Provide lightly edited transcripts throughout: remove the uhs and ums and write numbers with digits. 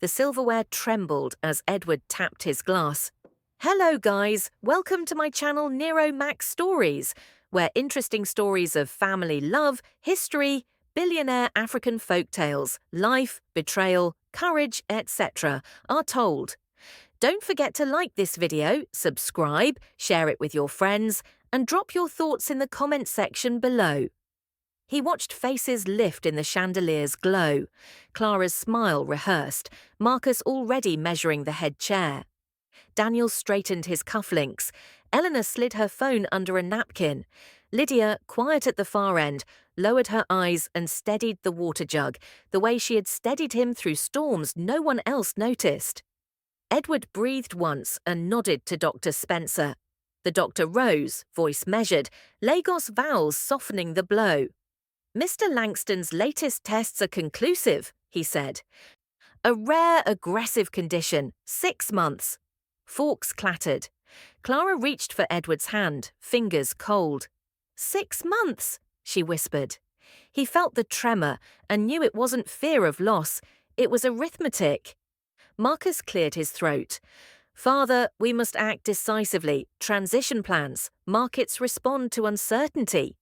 The silverware trembled as Edward tapped his glass. Hello guys, welcome to my channel Nero Max Stories, where interesting stories of family love, history, billionaire African folktales, life, betrayal, courage, etc. are told. Don't forget to like this video, subscribe, share it with your friends, and drop your thoughts in the comment section below. He watched faces lift in the chandelier's glow. Clara's smile rehearsed, Marcus already measuring the head chair. Daniel straightened his cufflinks. Elena slid her phone under a napkin. Lydia, quiet at the far end, lowered her eyes and steadied the water jug, the way she had steadied him through storms no one else noticed. Edward breathed once and nodded to Dr. Spencer. The doctor rose, voice measured, Lagos vowels softening the blow. Mr. Langston's latest tests are conclusive, he said. A rare aggressive condition, 6 months. Forks clattered. Clara reached for Edward's hand, fingers cold. 6 months, she whispered. He felt the tremor and knew it wasn't fear of loss, it was arithmetic. Marcus cleared his throat. Father, we must act decisively. Transition plans. Markets respond to uncertainty.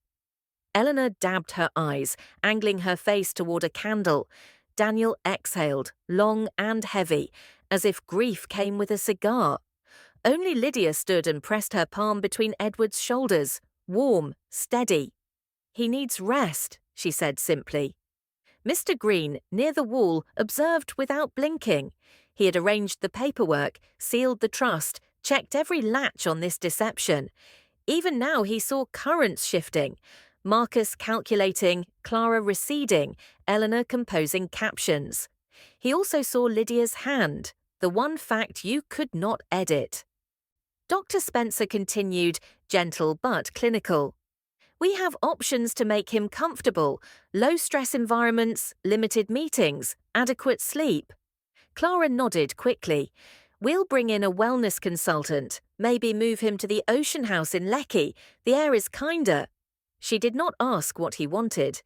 Elena dabbed her eyes, angling her face toward a candle. Daniel exhaled, long and heavy, as if grief came with a cigar. Only Lydia stood and pressed her palm between Edward's shoulders, warm, steady. He needs rest, she said simply. Mr. Green, near the wall, observed without blinking. He had arranged the paperwork, sealed the trust, checked every latch on this deception. Even now he saw currents shifting. Marcus calculating, Clara receding, Elena composing captions. He also saw Lydia's hand, the one fact you could not edit. Dr. Spencer continued, gentle but clinical. We have options to make him comfortable, low-stress environments, limited meetings, adequate sleep. Clara nodded quickly. We'll bring in a wellness consultant, maybe move him to the Ocean House in Lekki. The air is kinder. She did not ask what he wanted.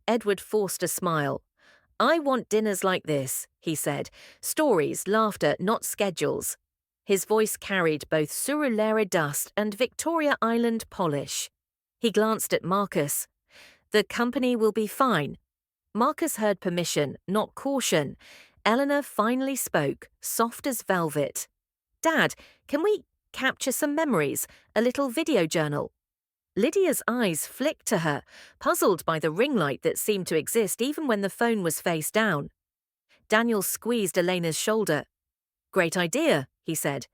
Edward forced a smile. I want dinners like this, he said. Stories, laughter, not schedules. His voice carried both Surulere dust and Victoria Island polish. He glanced at Marcus. The company will be fine. Marcus heard permission, not caution. Elena finally spoke, soft as velvet. Dad, can we capture some memories, a little video journal? Lydia's eyes flicked to her, puzzled by the ring light that seemed to exist even when the phone was face down. Daniel squeezed Elena's shoulder. Great idea, he said.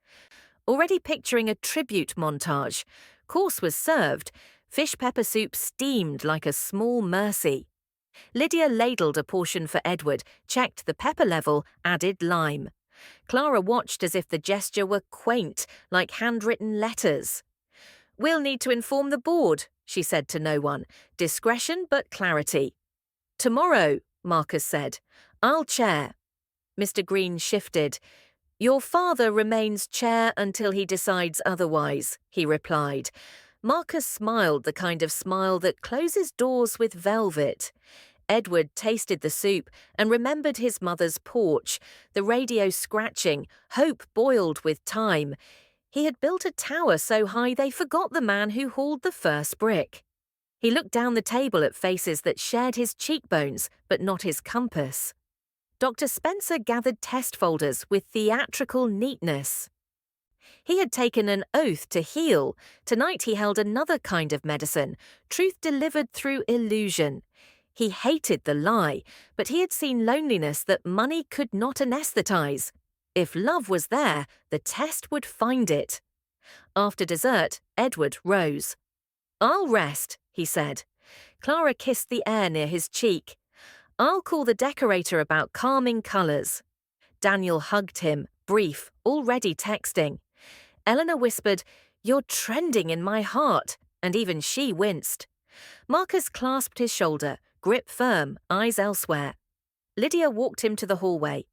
Already picturing a tribute montage. Course was served. Fish pepper soup steamed like a small mercy. Lydia ladled a portion for Edward, checked the pepper level, added lime. Clara watched as if the gesture were quaint, like handwritten letters. We'll need to inform the board, she said to no one. Discretion but clarity. Tomorrow, Marcus said. I'll chair. Mr. Green shifted. Your father remains chair until he decides otherwise, he replied. Marcus smiled the kind of smile that closes doors with velvet. Edward tasted the soup and remembered his mother's porch, the radio scratching, hope boiled with time. He had built a tower so high they forgot the man who hauled the first brick. He looked down the table at faces that shared his cheekbones, but not his compass. Dr. Spencer gathered test folders with theatrical neatness. He had taken an oath to heal. Tonight he held another kind of medicine, truth delivered through illusion. He hated the lie, but he had seen loneliness that money could not anesthetize. If love was there, the test would find it. After dessert, Edward rose. I'll rest, he said. Clara kissed the air near his cheek. I'll call the decorator about calming colors. Daniel hugged him, brief, already texting. Elena whispered, You're trending in my heart, and even she winced. Marcus clasped his shoulder, grip firm, eyes elsewhere. Lydia walked him to the hallway.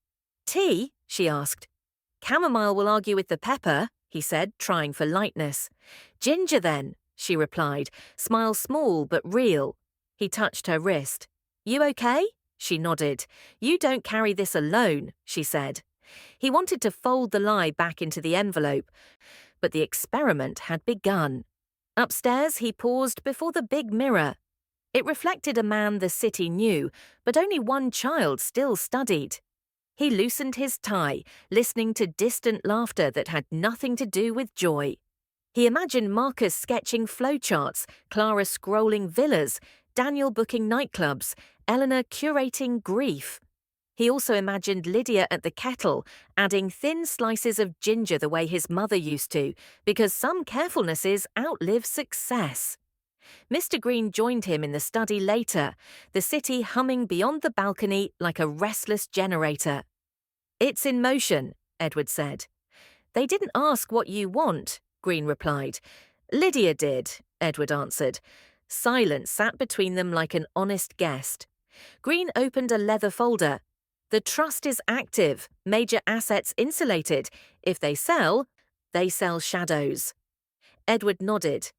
Tea? She asked. Chamomile will argue with the pepper, he said, trying for lightness. Ginger then, she replied, smile small but real. He touched her wrist. You okay? She nodded. "You don't carry this alone," she said. He wanted to fold the lie back into the envelope, but the experiment had begun. Upstairs, he paused before the big mirror. It reflected a man the city knew, but only one child still studied. He loosened his tie, listening to distant laughter that had nothing to do with joy. He imagined Marcus sketching flowcharts, Clara scrolling villas, Daniel booking nightclubs, Elena curating grief. He also imagined Lydia at the kettle, adding thin slices of ginger the way his mother used to, because some carefulnesses outlive success. Mr. Green joined him in the study later, the city humming beyond the balcony like a restless generator. "It's in motion," Edward said. "They didn't ask what you want," Green replied. "Lydia did," Edward answered. Silence sat between them like an honest guest. Green opened a leather folder. "The trust is active, major assets insulated. If they sell shadows." Edward nodded.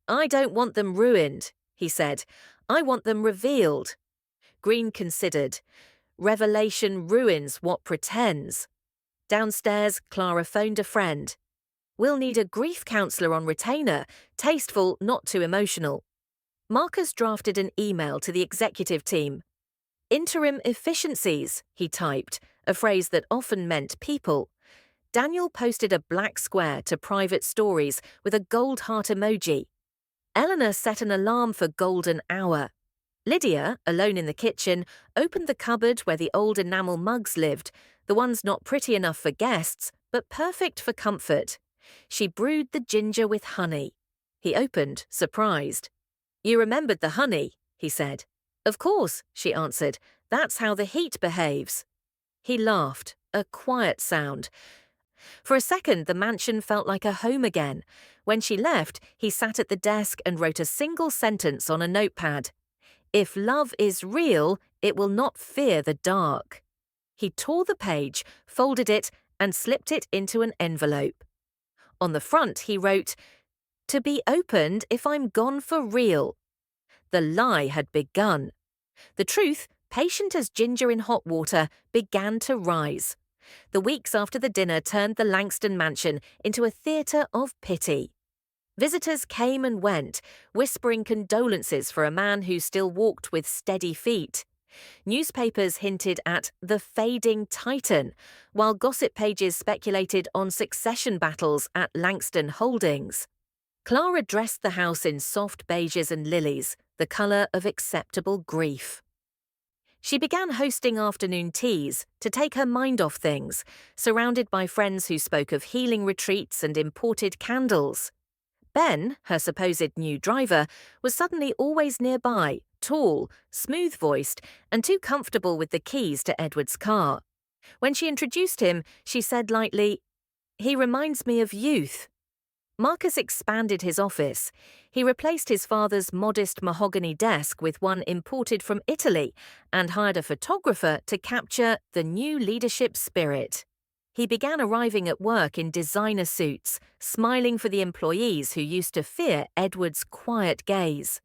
"I don't want them ruined," he said. "I want them revealed." Green considered. Revelation ruins what pretends. Downstairs, Clara phoned a friend. "We'll need a grief counsellor on retainer, tasteful, not too emotional." Marcus drafted an email to the executive team. "Interim efficiencies," he typed, a phrase that often meant people. Daniel posted a black square to private stories with a gold heart emoji. Elena set an alarm for golden hour. Lydia, alone in the kitchen, opened the cupboard where the old enamel mugs lived, the ones not pretty enough for guests, but perfect for comfort. She brewed the ginger with honey. He opened, surprised. "You remembered the honey," he said. "Of course," she answered. "That's how the heat behaves." He laughed, a quiet sound. For a second, the mansion felt like a home again. When she left, he sat at the desk and wrote a single sentence on a notepad. "If love is real, it will not fear the dark." He tore the page, folded it, and slipped it into an envelope. On the front, he wrote, "To be opened if I'm gone for real." The lie had begun. The truth, patient as ginger in hot water, began to rise. The weeks after the dinner turned the Langston mansion into a theatre of pity. Visitors came and went, whispering condolences for a man who still walked with steady feet. Newspapers hinted at the fading Titan, while gossip pages speculated on succession battles at Langston Holdings. Clara dressed the house in soft beiges and lilies, the colour of acceptable grief. She began hosting afternoon teas to take her mind off things, surrounded by friends who spoke of healing retreats and imported candles. Ben, her supposed new driver, was suddenly always nearby, tall, smooth-voiced, and too comfortable with the keys to Edward's car. When she introduced him, she said lightly, "He reminds me of youth." Marcus expanded his office. He replaced his father's modest mahogany desk with one imported from Italy and hired a photographer to capture the new leadership spirit. He began arriving at work in designer suits, smiling for the employees who used to fear Edward's quiet gaze.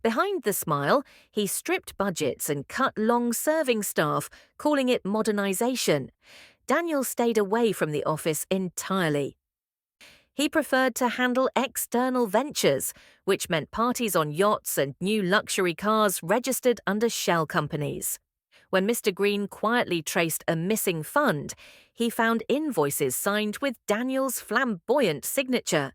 Behind the smile, he stripped budgets and cut long serving staff, calling it modernization. Daniel stayed away from the office entirely. He preferred to handle external ventures, which meant parties on yachts and new luxury cars registered under shell companies. When Mr. Green quietly traced a missing fund, he found invoices signed with Daniel's flamboyant signature.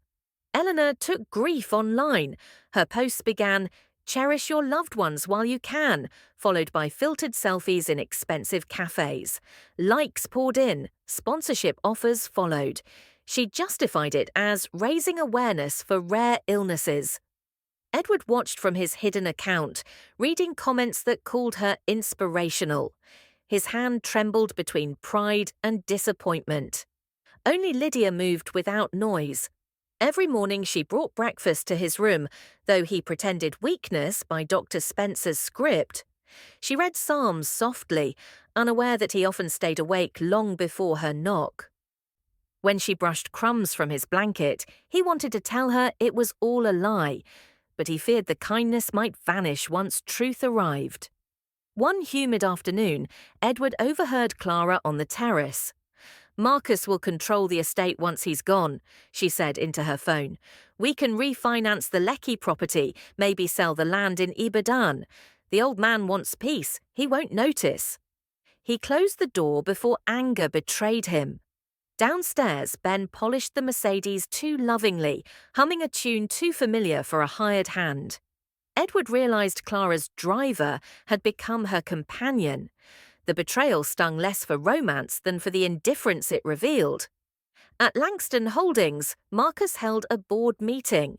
Elena took grief online. Her posts began, "Cherish your loved ones while you can," followed by filtered selfies in expensive cafes. Likes poured in, sponsorship offers followed. She justified it as raising awareness for rare illnesses. Edward watched from his hidden account, reading comments that called her inspirational. His hand trembled between pride and disappointment. Only Lydia moved without noise. Every morning she brought breakfast to his room, though he pretended weakness by Dr. Spencer's script. She read psalms softly, unaware that he often stayed awake long before her knock. When she brushed crumbs from his blanket, he wanted to tell her it was all a lie, but he feared the kindness might vanish once truth arrived. One humid afternoon, Edward overheard Clara on the terrace. "Marcus will control the estate once he's gone," she said into her phone. "We can refinance the Lecky property, maybe sell the land in Ibadan. The old man wants peace. He won't notice." He closed the door before anger betrayed him. Downstairs, Ben polished the Mercedes too lovingly, humming a tune too familiar for a hired hand. Edward realized Clara's driver had become her companion. The betrayal stung less for romance than for the indifference it revealed. At Langston Holdings, Marcus held a board meeting.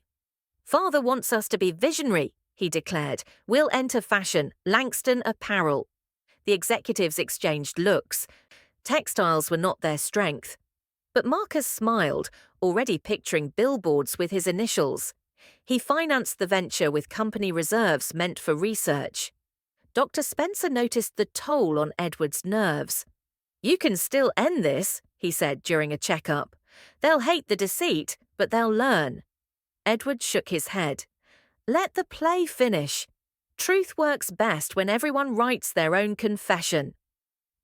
"Father wants us to be visionary," he declared. "We'll enter fashion, Langston apparel." The executives exchanged looks. Textiles were not their strength. But Marcus smiled, already picturing billboards with his initials. He financed the venture with company reserves meant for research. Dr. Spencer noticed the toll on Edward's nerves. "You can still end this," he said during a checkup. "They'll hate the deceit, but they'll learn." Edward shook his head. "Let the play finish. Truth works best when everyone writes their own confession."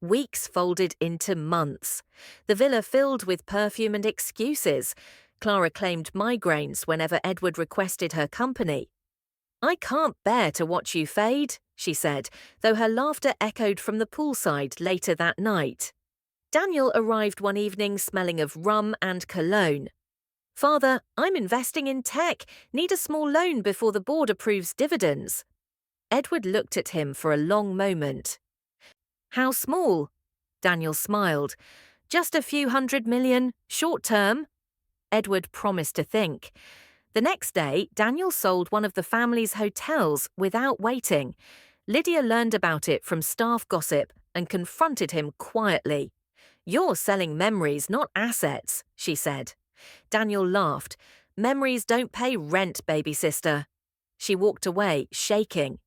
Weeks folded into months. The villa filled with perfume and excuses. Clara claimed migraines whenever Edward requested her company. "I can't bear to watch you fade," she said, though her laughter echoed from the poolside later that night. Daniel arrived one evening smelling of rum and cologne. "Father, I'm investing in tech. Need a small loan before the board approves dividends." Edward looked at him for a long moment. "How small?" Daniel smiled. "Just a few $100 million, short term." Edward promised to think. The next day, Daniel sold one of the family's hotels without waiting. Lydia learned about it from staff gossip and confronted him quietly. "You're selling memories, not assets," she said. Daniel laughed. "Memories don't pay rent, baby sister." She walked away, shaking.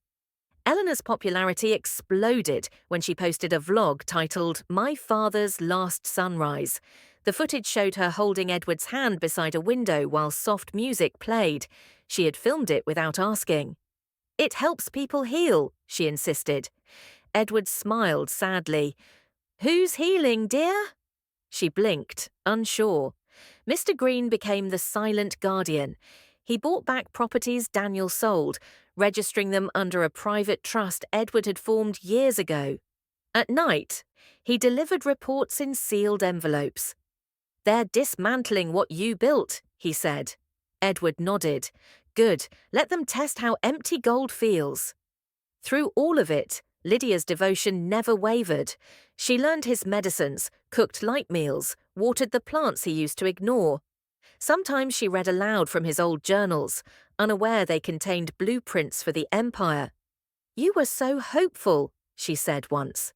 Elena's popularity exploded when she posted a vlog titled "My Father's Last Sunrise." The footage showed her holding Edward's hand beside a window while soft music played. She had filmed it without asking. "It helps people heal," she insisted. Edward smiled sadly. "Who's healing, dear?" She blinked, unsure. Mr. Green became the silent guardian. He bought back properties Daniel sold, registering them under a private trust Edward had formed years ago. At night, he delivered reports in sealed envelopes. "They're dismantling what you built," he said. Edward nodded. "Good, let them test how empty gold feels." Through all of it, Lydia's devotion never wavered. She learned his medicines, cooked light meals, watered the plants he used to ignore. Sometimes she read aloud from his old journals, unaware they contained blueprints for the empire. "You were so hopeful," she said once.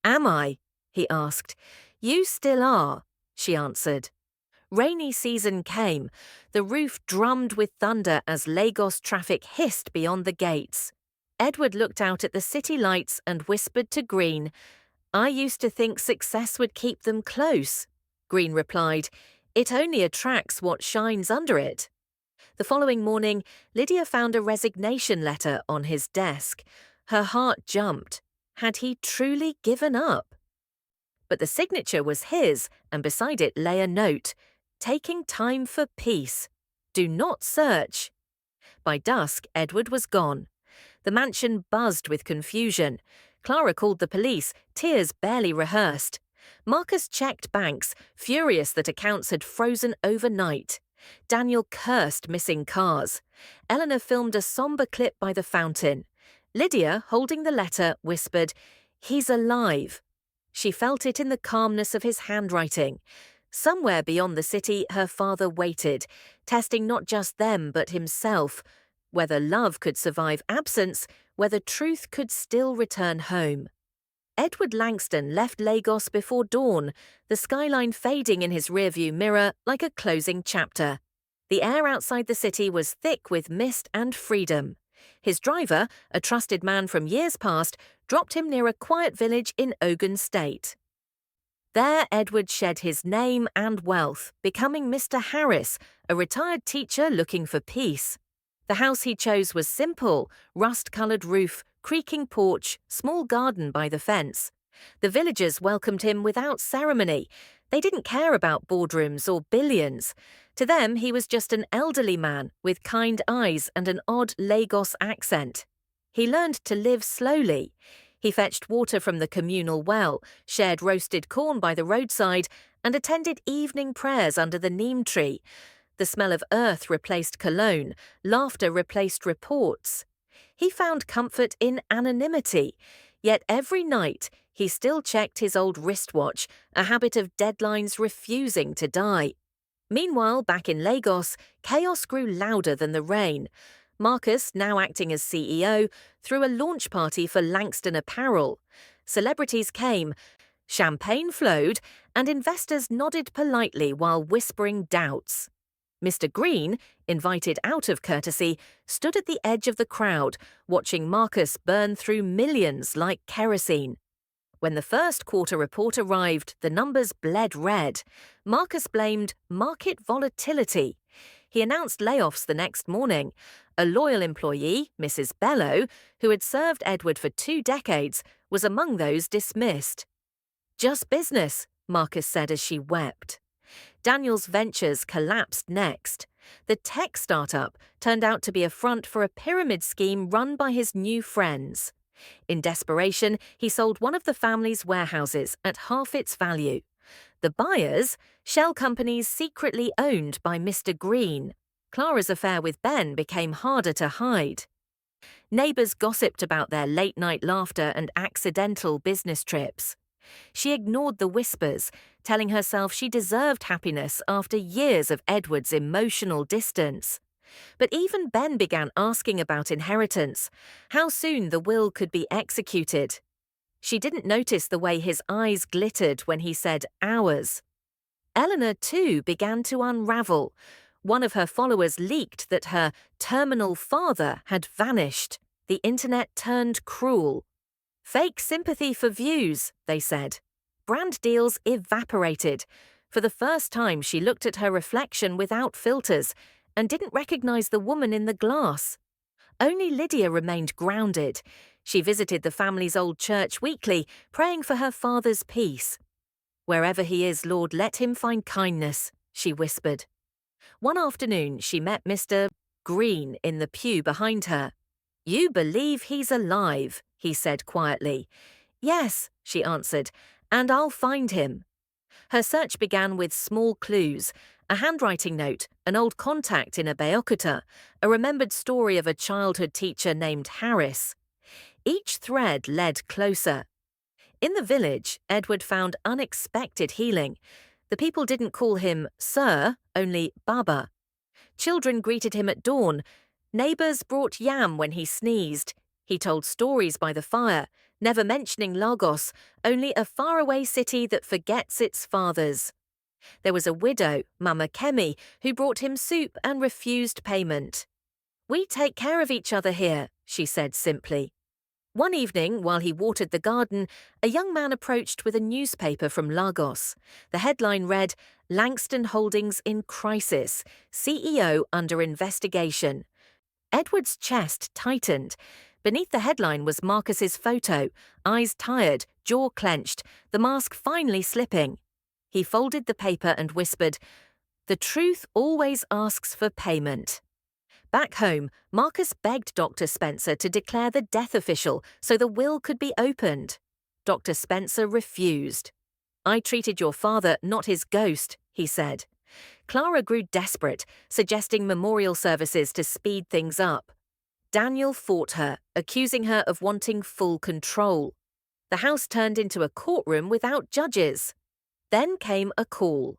"Am I?" he asked. "You still are," she answered. Rainy season came. The roof drummed with thunder as Lagos traffic hissed beyond the gates. Edward looked out at the city lights and whispered to Green, "I used to think success would keep them close." Green replied, "It only attracts what shines under it." The following morning, Lydia found a resignation letter on his desk. Her heart jumped. Had he truly given up? But the signature was his, and beside it lay a note, "Taking time for peace. Do not search." By dusk, Edward was gone. The mansion buzzed with confusion. Clara called the police, tears barely rehearsed. Marcus checked banks, furious that accounts had frozen overnight. Daniel cursed missing cars. Elena filmed a somber clip by the fountain. Lydia, holding the letter, whispered, "He's alive." She felt it in the calmness of his handwriting. Somewhere beyond the city, her father waited, testing not just them but himself, whether love could survive absence, whether truth could still return home. Edward Langston left Lagos before dawn, the skyline fading in his rearview mirror like a closing chapter. The air outside the city was thick with mist and freedom. His driver, a trusted man from years past, dropped him near a quiet village in Ogun State. There, Edward shed his name and wealth, becoming Mr. Harris, a retired teacher looking for peace. The house he chose was simple, rust-colored roof, creaking porch, small garden by the fence. The villagers welcomed him without ceremony. They didn't care about boardrooms or billions. To them, he was just an elderly man with kind eyes and an odd Lagos accent. He learned to live slowly. He fetched water from the communal well, shared roasted corn by the roadside, and attended evening prayers under the neem tree. The smell of earth replaced cologne, laughter replaced reports. He found comfort in anonymity, yet every night he still checked his old wristwatch, a habit of deadlines refusing to die. Meanwhile, back in Lagos, chaos grew louder than the rain. Marcus, now acting as CEO, threw a launch party for Langston apparel. Celebrities came, champagne flowed, and investors nodded politely while whispering doubts. Mr. Green, invited out of courtesy, stood at the edge of the crowd, watching Marcus burn through millions like kerosene. When the first quarter report arrived, the numbers bled red. Marcus blamed market volatility. He announced layoffs the next morning. A loyal employee, Mrs. Bello, who had served Edward for 2 decades, was among those dismissed. "Just business," Marcus said as she wept. Daniel's ventures collapsed next. The tech startup turned out to be a front for a pyramid scheme run by his new friends. In desperation, he sold one of the family's warehouses at half its value. The buyers, shell companies secretly owned by Mr. Green. Clara's affair with Ben became harder to hide. Neighbours gossiped about their late-night laughter and accidental business trips. She ignored the whispers, telling herself she deserved happiness after years of Edward's emotional distance. But even Ben began asking about inheritance, how soon the will could be executed. She didn't notice the way his eyes glittered when he said ours. Elena, too, began to unravel. One of her followers leaked that her terminal father had vanished. The internet turned cruel. Fake sympathy for views, they said. Brand deals evaporated. For the first time, she looked at her reflection without filters and didn't recognize the woman in the glass. Only Lydia remained grounded. She visited the family's old church weekly, praying for her father's peace. "Wherever he is, Lord, let him find kindness," she whispered. One afternoon, she met Mr. Green in the pew behind her. "You believe he's alive," he said quietly. "Yes," she answered, "and I'll find him." Her search began with small clues, a handwriting note, an old contact in Abeokuta, a remembered story of a childhood teacher named Harris. Each thread led closer. In the village, Edward found unexpected healing. The people didn't call him Sir, only Baba. Children greeted him at dawn. Neighbours brought yam when he sneezed. He told stories by the fire, never mentioning Lagos, only a faraway city that forgets its fathers. There was a widow, Mama Kemi, who brought him soup and refused payment. "We take care of each other here," she said simply. One evening, while he watered the garden, a young man approached with a newspaper from Lagos. The headline read, "Langston Holdings in Crisis, CEO under investigation." Edward's chest tightened. Beneath the headline was Marcus's photo, eyes tired, jaw clenched, the mask finally slipping. He folded the paper and whispered, "The truth always asks for payment." Back home, Marcus begged Dr. Spencer to declare the death official so the will could be opened. Dr. Spencer refused. "I treated your father, not his ghost," he said. Clara grew desperate, suggesting memorial services to speed things up. Daniel fought her, accusing her of wanting full control. The house turned into a courtroom without judges. Then came a call.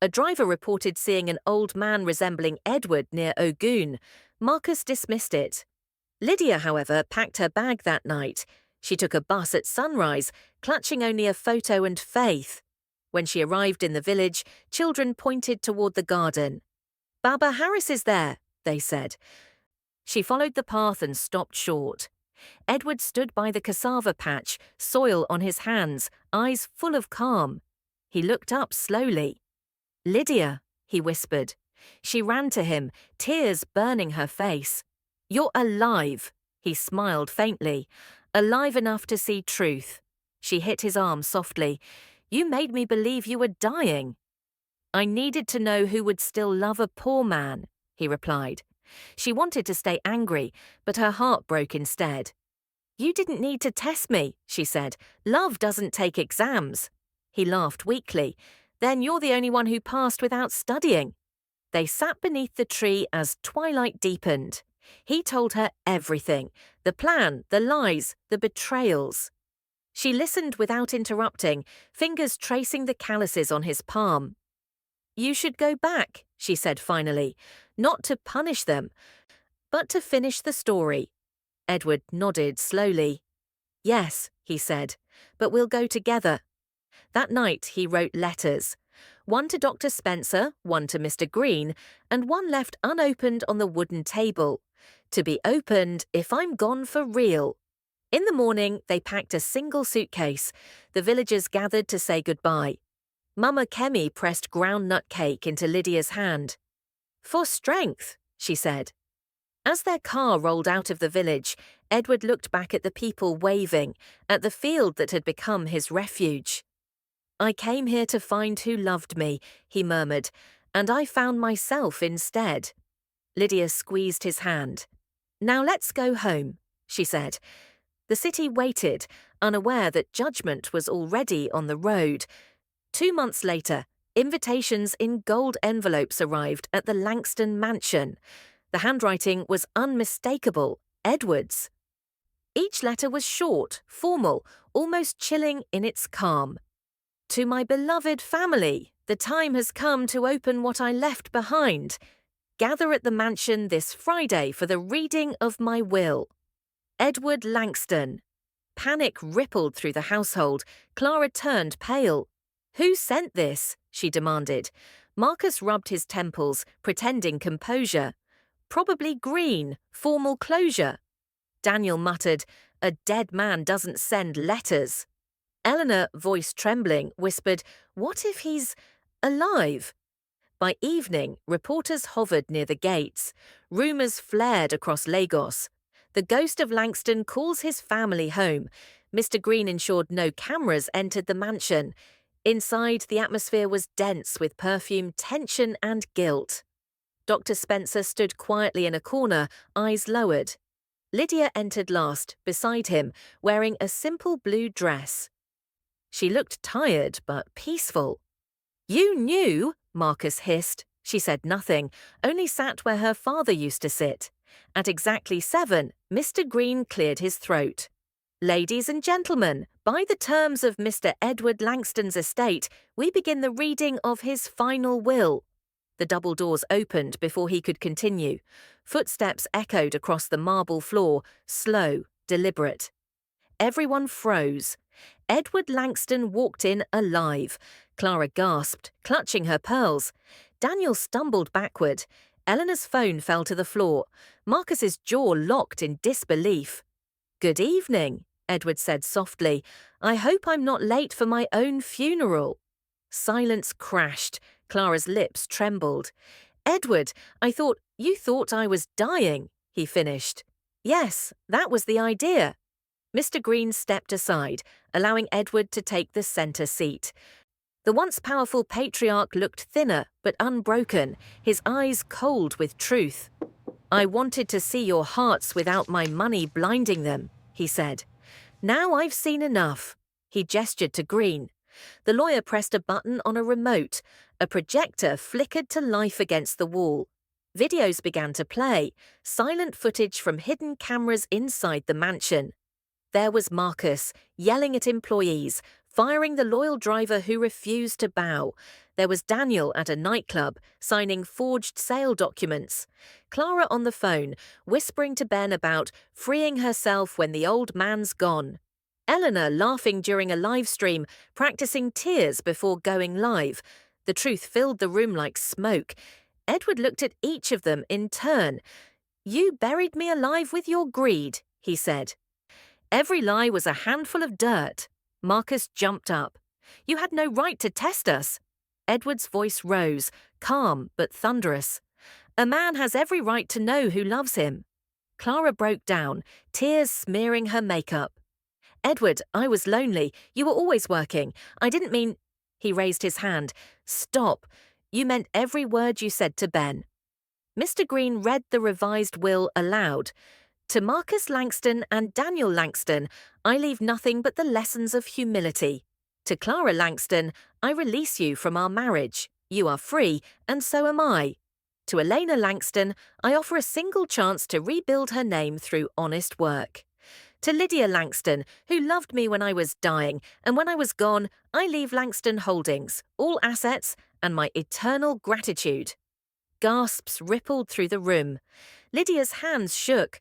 A driver reported seeing an old man resembling Edward near Ogun. Marcus dismissed it. Lydia, however, packed her bag that night. She took a bus at sunrise, clutching only a photo and faith. When she arrived in the village, children pointed toward the garden. "Baba Harris is there," they said. She followed the path and stopped short. Edward stood by the cassava patch, soil on his hands, eyes full of calm. He looked up slowly. "Lydia," he whispered. She ran to him, tears burning her face. "You're alive," He smiled faintly, alive enough to see truth. She hit his arm softly. You made me believe you were dying. I needed to know who would still love a poor man, he replied. She wanted to stay angry, but her heart broke instead. You didn't need to test me, she said. Love doesn't take exams. He laughed weakly. Then you're the only one who passed without studying. They sat beneath the tree as twilight deepened. He told her everything, the plan, the lies, the betrayals. She listened without interrupting, fingers tracing the calluses on his palm. You should go back, she said finally, not to punish them, but to finish the story. Edward nodded slowly. Yes, he said, but we'll go together. That night he wrote letters. One to Dr. Spencer, one to Mr. Green, and one left unopened on the wooden table. To be opened if I'm gone for real. In the morning, they packed a single suitcase. The villagers gathered to say goodbye. Mama Kemi pressed groundnut cake into Lydia's hand. For strength, she said. As their car rolled out of the village, Edward looked back at the people waving, at the field that had become his refuge. I came here to find who loved me, he murmured, and I found myself instead. Lydia squeezed his hand. Now let's go home, she said. The city waited, unaware that judgment was already on the road. 2 months later, invitations in gold envelopes arrived at the Langston mansion. The handwriting was unmistakable, Edward's. Each letter was short, formal, almost chilling in its calm. To my beloved family, the time has come to open what I left behind. Gather at the mansion this Friday for the reading of my will. Edward Langston. Panic rippled through the household. Clara turned pale. Who sent this? She demanded. Marcus rubbed his temples, pretending composure. Probably Green, formal closure. Daniel muttered, a dead man doesn't send letters. Elena, voice trembling, whispered, what if he's alive? By evening, reporters hovered near the gates. Rumours flared across Lagos. The ghost of Langston calls his family home. Mr. Green ensured no cameras entered the mansion. Inside, the atmosphere was dense with perfume, tension and guilt. Dr. Spencer stood quietly in a corner, eyes lowered. Lydia entered last, beside him, wearing a simple blue dress. She looked tired but peaceful. You knew, Marcus hissed. She said nothing, only sat where her father used to sit. At exactly 7, Mr. Green cleared his throat. Ladies and gentlemen, by the terms of Mr. Edward Langston's estate, we begin the reading of his final will. The double doors opened before he could continue. Footsteps echoed across the marble floor, slow, deliberate. Everyone froze. Edward Langston walked in alive. Clara gasped, clutching her pearls. Daniel stumbled backward. Eleanor's phone fell to the floor. Marcus's jaw locked in disbelief. Good evening, Edward said softly. I hope I'm not late for my own funeral. Silence crashed. Clara's lips trembled. Edward, you thought I was dying, he finished. Yes, that was the idea. Mr. Green stepped aside, allowing Edward to take the centre seat. The once powerful patriarch looked thinner but unbroken, his eyes cold with truth. I wanted to see your hearts without my money blinding them, he said. Now I've seen enough. He gestured to Green. The lawyer pressed a button on a remote. A projector flickered to life against the wall. Videos began to play, silent footage from hidden cameras inside the mansion. There was Marcus, yelling at employees, firing the loyal driver who refused to bow. There was Daniel at a nightclub, signing forged sale documents. Clara on the phone, whispering to Ben about freeing herself when the old man's gone. Elena laughing during a live stream, practicing tears before going live. The truth filled the room like smoke. Edward looked at each of them in turn. You buried me alive with your greed, he said. Every lie was a handful of dirt. Marcus jumped up. You had no right to test us. Edward's voice rose, calm but thunderous. A man has every right to know who loves him. Clara broke down, tears smearing her makeup. Edward, I was lonely. You were always working. I didn't mean— He raised his hand. Stop. You meant every word you said to Ben. Mr. Green read the revised will aloud. To Marcus Langston and Daniel Langston, I leave nothing but the lessons of humility. To Clara Langston, I release you from our marriage. You are free, and so am I. To Elena Langston, I offer a single chance to rebuild her name through honest work. To Lydia Langston, who loved me when I was dying, and when I was gone, I leave Langston Holdings, all assets, and my eternal gratitude. Gasps rippled through the room. Lydia's hands shook.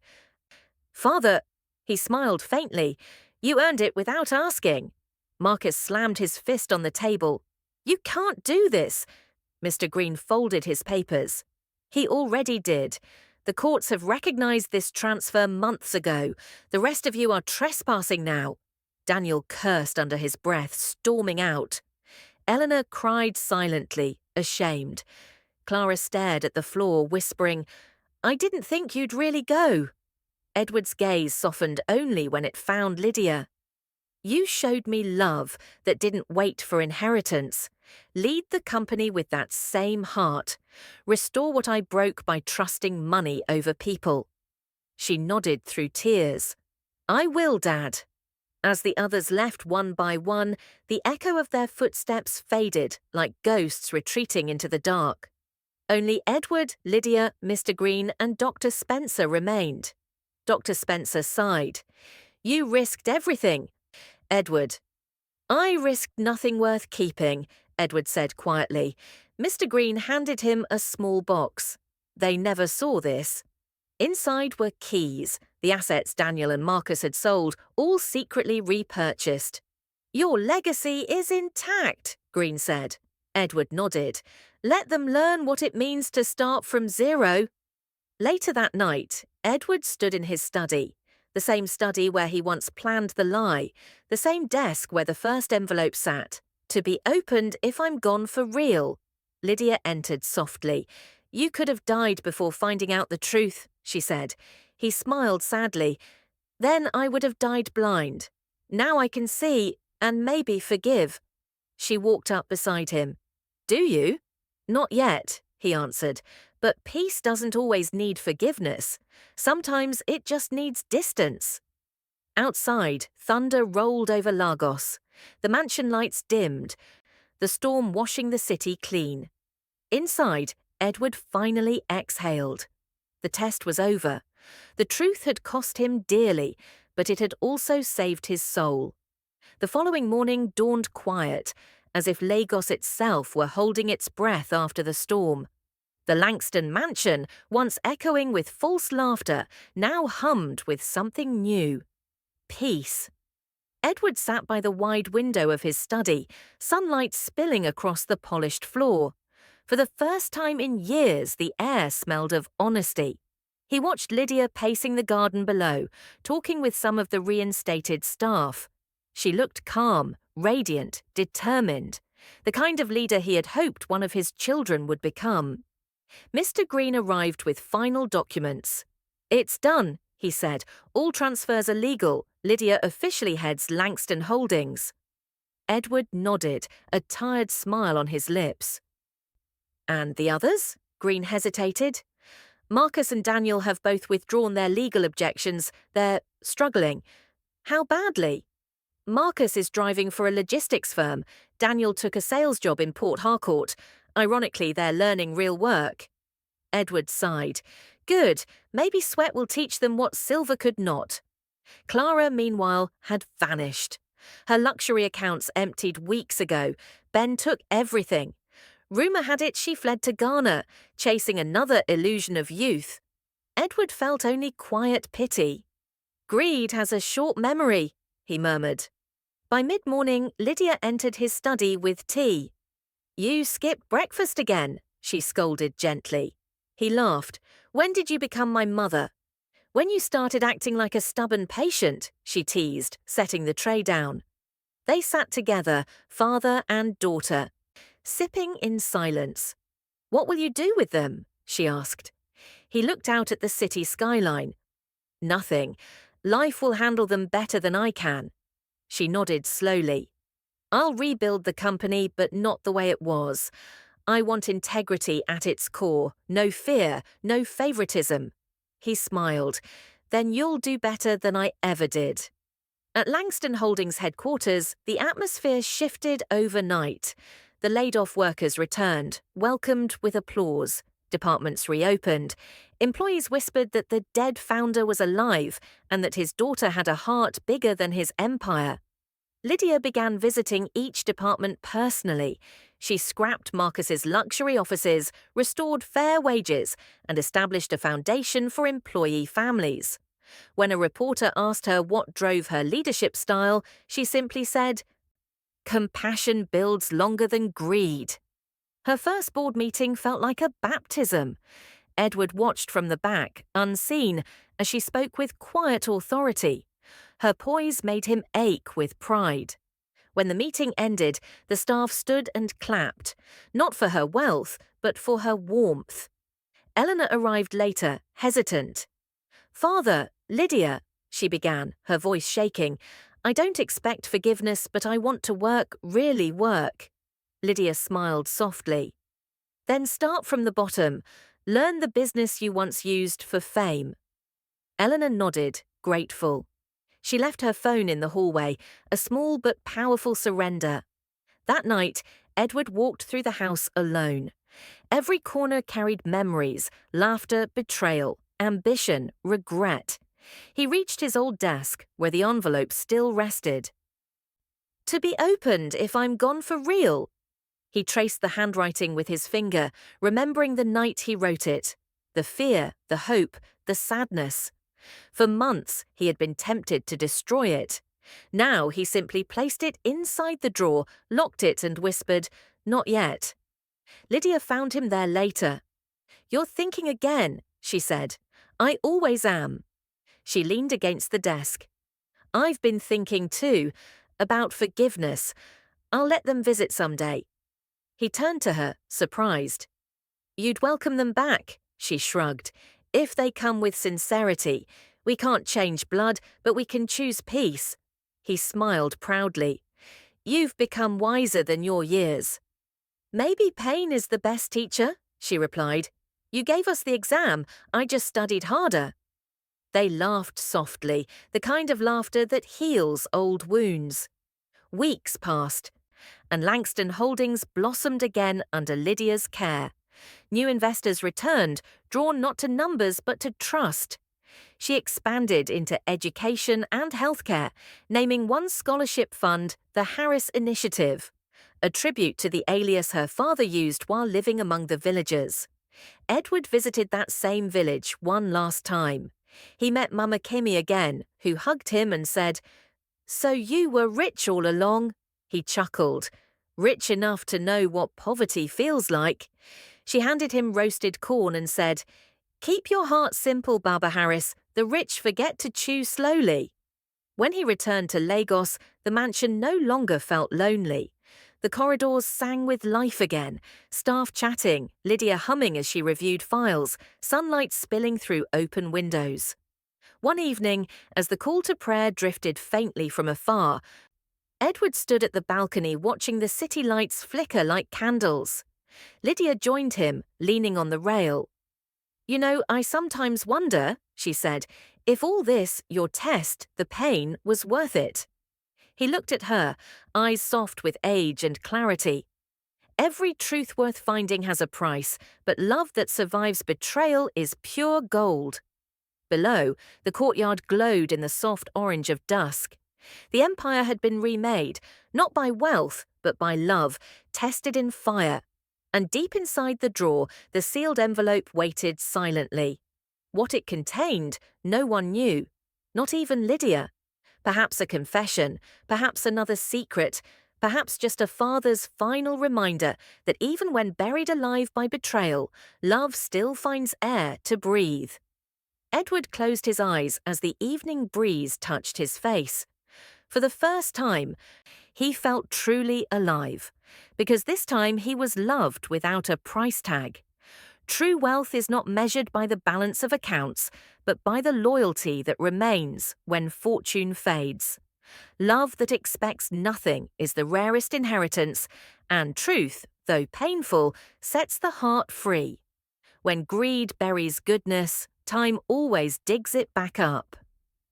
Father, he smiled faintly, you earned it without asking. Marcus slammed his fist on the table. You can't do this. Mr. Green folded his papers. He already did. The courts have recognized this transfer months ago. The rest of you are trespassing now. Daniel cursed under his breath, storming out. Eleanor cried silently, ashamed. Clara stared at the floor, whispering, I didn't think you'd really go. Edward's gaze softened only when it found Lydia. You showed me love that didn't wait for inheritance. Lead the company with that same heart. Restore what I broke by trusting money over people. She nodded through tears. I will, Dad. As the others left one by one, the echo of their footsteps faded like ghosts retreating into the dark. Only Edward, Lydia, Mr. Green, and Dr. Spencer remained. Dr. Spencer sighed. You risked everything. Edward. I risked nothing worth keeping, Edward said quietly. Mr. Green handed him a small box. They never saw this. Inside were keys, the assets Daniel and Marcus had sold, all secretly repurchased. Your legacy is intact, Green said. Edward nodded. Let them learn what it means to start from zero. Later that night, Edward stood in his study, the same study where he once planned the lie, the same desk where the first envelope sat. To be opened if I'm gone for real. Lydia entered softly. You could have died before finding out the truth, she said. He smiled sadly. Then I would have died blind. Now I can see, and maybe forgive. She walked up beside him. Do you? Not yet, he answered. But peace doesn't always need forgiveness. Sometimes it just needs distance. Outside, thunder rolled over Lagos. The mansion lights dimmed, the storm washing the city clean. Inside, Edward finally exhaled. The test was over. The truth had cost him dearly, but it had also saved his soul. The following morning dawned quiet, as if Lagos itself were holding its breath after the storm. The Langston mansion, once echoing with false laughter, now hummed with something new. Peace. Edward sat by the wide window of his study, sunlight spilling across the polished floor. For the first time in years, the air smelled of honesty. He watched Lydia pacing the garden below, talking with some of the reinstated staff. She looked calm, radiant, determined, the kind of leader he had hoped one of his children would become. Mr. Green arrived with final documents. It's done, he said. All transfers are legal. Lydia officially heads Langston Holdings. Edward nodded, a tired smile on his lips. And the others? Green hesitated. Marcus and Daniel have both withdrawn their legal objections. They're struggling. How badly? Marcus is driving for a logistics firm. Daniel took a sales job in Port Harcourt. Ironically, they're learning real work. Edward sighed. Good. Maybe sweat will teach them what silver could not. Clara, meanwhile, had vanished. Her luxury accounts emptied weeks ago. Ben took everything. Rumour had it she fled to Ghana, chasing another illusion of youth. Edward felt only quiet pity. Greed has a short memory, he murmured. By mid-morning, Lydia entered his study with tea. You skipped breakfast again, she scolded gently. He laughed. When did you become my mother? When you started acting like a stubborn patient, she teased, setting the tray down. They sat together, father and daughter, sipping in silence. What will you do with them? She asked. He looked out at the city skyline. Nothing. Life will handle them better than I can. She nodded slowly. I'll rebuild the company, but not the way it was. I want integrity at its core, no fear, no favoritism. He smiled. Then you'll do better than I ever did. At Langston Holdings headquarters, the atmosphere shifted overnight. The laid-off workers returned, welcomed with applause. Departments reopened. Employees whispered that the dead founder was alive and that his daughter had a heart bigger than his empire. Lydia began visiting each department personally. She scrapped Marcus's luxury offices, restored fair wages, and established a foundation for employee families. When a reporter asked her what drove her leadership style, she simply said, "Compassion builds longer than greed." Her first board meeting felt like a baptism. Edward watched from the back, unseen, as she spoke with quiet authority. Her poise made him ache with pride. When the meeting ended, the staff stood and clapped, not for her wealth, but for her warmth. Elena arrived later, hesitant. "Father, Lydia," she began, her voice shaking, "I don't expect forgiveness, but I want to work, really work." Lydia smiled softly. "Then start from the bottom. Learn the business you once used for fame." Elena nodded, grateful. She left her phone in the hallway, a small but powerful surrender. That night, Edward walked through the house alone. Every corner carried memories, laughter, betrayal, ambition, regret. He reached his old desk, where the envelope still rested. "To be opened if I'm gone for real." He traced the handwriting with his finger, remembering the night he wrote it. The fear, the hope, the sadness. For months, he had been tempted to destroy it. Now he simply placed it inside the drawer, locked it and whispered, "Not yet." Lydia found him there later. "You're thinking again," she said. "I always am." She leaned against the desk. "I've been thinking too, about forgiveness. I'll let them visit someday." He turned to her, surprised. "You'd welcome them back," she shrugged, "if they come with sincerity. We can't change blood, but we can choose peace." He smiled proudly. "You've become wiser than your years." "Maybe pain is the best teacher," she replied. "You gave us the exam. I just studied harder." They laughed softly, the kind of laughter that heals old wounds. Weeks passed, and Langston Holdings blossomed again under Lydia's care. New investors returned, drawn not to numbers but to trust. She expanded into education and healthcare, naming one scholarship fund the Harris Initiative, a tribute to the alias her father used while living among the villagers. Edward visited that same village one last time. He met Mama Kimmy again, who hugged him and said, "So you were rich all along?" He chuckled. "Rich enough to know what poverty feels like." She handed him roasted corn and said, "Keep your heart simple, Baba Harris. The rich forget to chew slowly." When he returned to Lagos, the mansion no longer felt lonely. The corridors sang with life again, staff chatting, Lydia humming as she reviewed files, sunlight spilling through open windows. One evening, as the call to prayer drifted faintly from afar, Edward stood at the balcony watching the city lights flicker like candles. Lydia joined him, leaning on the rail. "You know, I sometimes wonder," she said, "if all this, your test, the pain, was worth it." He looked at her, eyes soft with age and clarity. "Every truth worth finding has a price, but love that survives betrayal is pure gold." Below, the courtyard glowed in the soft orange of dusk. The empire had been remade, not by wealth, but by love, tested in fire. And deep inside the drawer, the sealed envelope waited silently. What it contained, no one knew, not even Lydia. Perhaps a confession, perhaps another secret, perhaps just a father's final reminder that even when buried alive by betrayal, love still finds air to breathe. Edward closed his eyes as the evening breeze touched his face. For the first time, he felt truly alive, because this time he was loved without a price tag. True wealth is not measured by the balance of accounts, but by the loyalty that remains when fortune fades. Love that expects nothing is the rarest inheritance, and truth, though painful, sets the heart free. When greed buries goodness, time always digs it back up.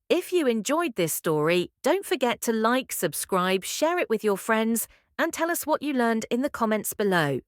If you enjoyed this story, don't forget to like, subscribe, share it with your friends, and tell us what you learned in the comments below.